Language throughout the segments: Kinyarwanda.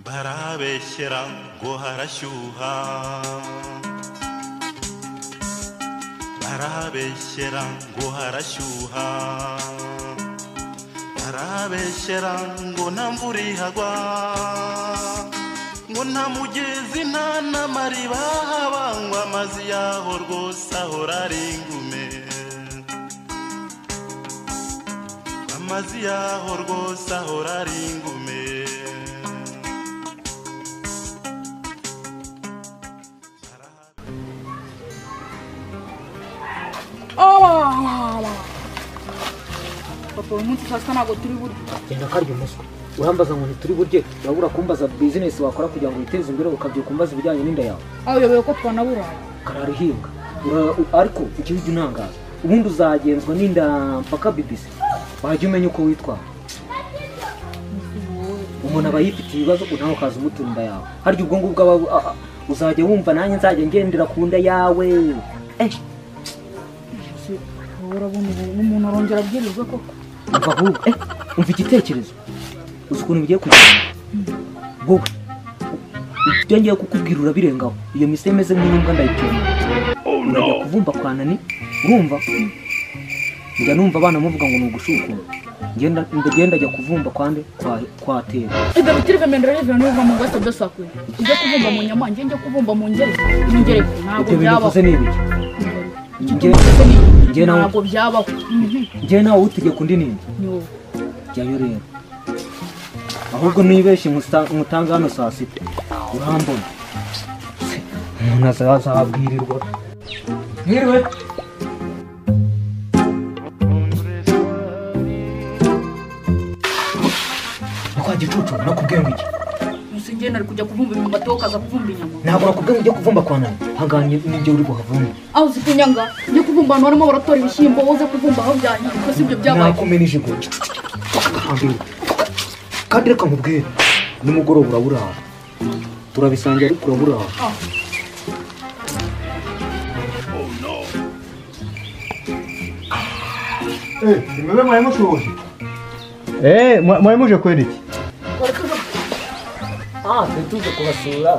barabeshyera ngo harashyuha barabeshyera ngo harashyuha barabeshyera ngo nta mvura ihagwa ngo nta mugezi nta n'amariba habangwa amazi yaho rwose ahora ari ingume amazi yaho rwose ahora ari ingume papa umunsi cyasa nago turi buryo genda karyo muswa urambaza ngo turi buryo urabura kumbaza business wakora kugira ngo witeze imbere ukabyo kumbaza ibijyanye n'inda yawe aho yobewe ko twanabura kararihinga ariko igihugu nangaza ubundi uzagenzwa n'inda mpaka BBC wajya umenya uko witwa umuntu aba yifite ibibazo nawe ukaza umutunda yawe harya ubwo ngubwo uzajya wumva nanjye nzajya ngendera ku nda yawe urabona umuntu arongera abwirizwa koko umva igitekerezo uzi ukuntu bigiye kugenda wowe ibyo ngiye kukubwira urabirengaho iyo mise imeze nk'imbwa ndayitema urajya kuvumba kwa nani urumva njya numva abana muvuga ngo ni ugushukura ngenda ajya kuvumba kwande kwa tera ibyo bitirive mendera rivyo n'uva mu gato dosakwe ujya kuvumba mu nyama njye kuvumba mu ngereko ntabwo byaba njye ntabwo byabaho njye nawe utegeka undi ninde jyayo rero ahubwo nibeshye mutanga hano saa sita urambona umuntu azabwirirwa mwiriwe kwa gicucu nakubwiye ngo iki Sinjye nari kujya kuvumba imyumbati ukaza kuvumba inyama ntabwo nakubwiye ngo ujye kuvumba kwa nani hanganye n'ibyo uri kuhavumba aho zikunyanga njye kuvumba ahantu harimo baratora ibishyimbo woze kuvumba aho byanyu ko sibyo byabaye nakumenije ngo kandi reka nkubwire nimugoroba uraburaha turabisangira ariko uraburaha nimube mwari mushuje mwari muje kwera iki tuje kubasura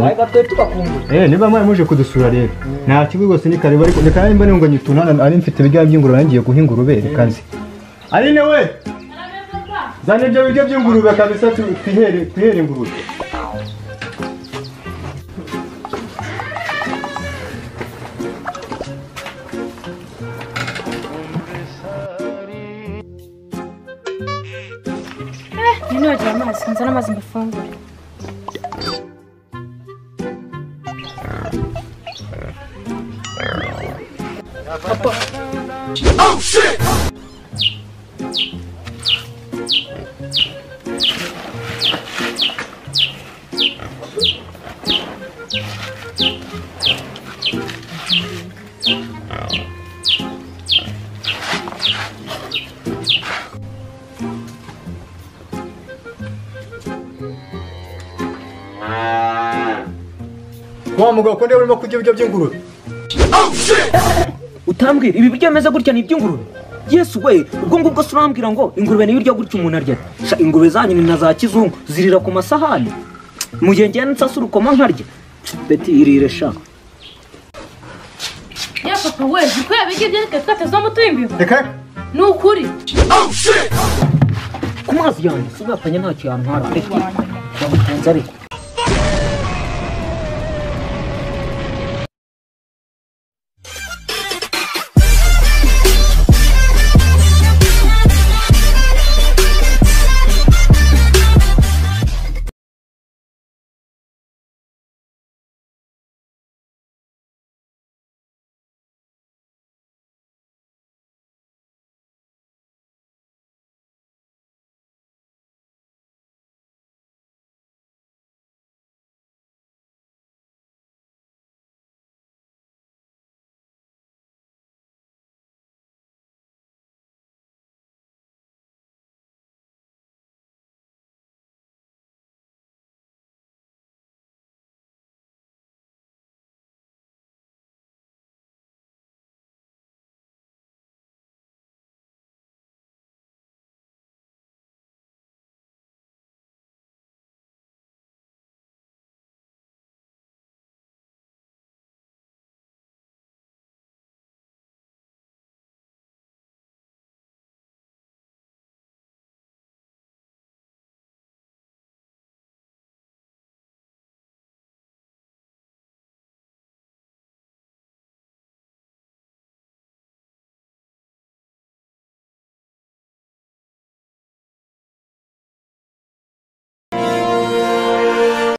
waga twe tubakumbura niba mwari muje kudusura rero nta kigo rwose ni kare bari reka nimba ngo nyitunana ari mfite ibiryo by'ingurube nangiye guha ingurube reka nzi ari ne we zana ibyo biryo by'ingurube kabisa twihere ingurube Ninogira amazi nzana amazi mbafungure papa oh shit wa mugabo ko ndeba urimo kurya ibiryo by'ingurube utambwira ibi biryo bimeze gutya ni iby'ingurube yesu we ubwo ngubwo se urambwira ngo ingurube niyo irya gutya umuntu arya ingurube zanyu ni na za kizungu zirira ku masahani mu gihe ngenda nsasa urukoma nkarya beti irire sha ya papa we ziko yabirya ibyo twatezamo tuyimbiho reka ni ukuri ku mazi yanjye sinapanye ntacyo yantwara reka yamutenze ariko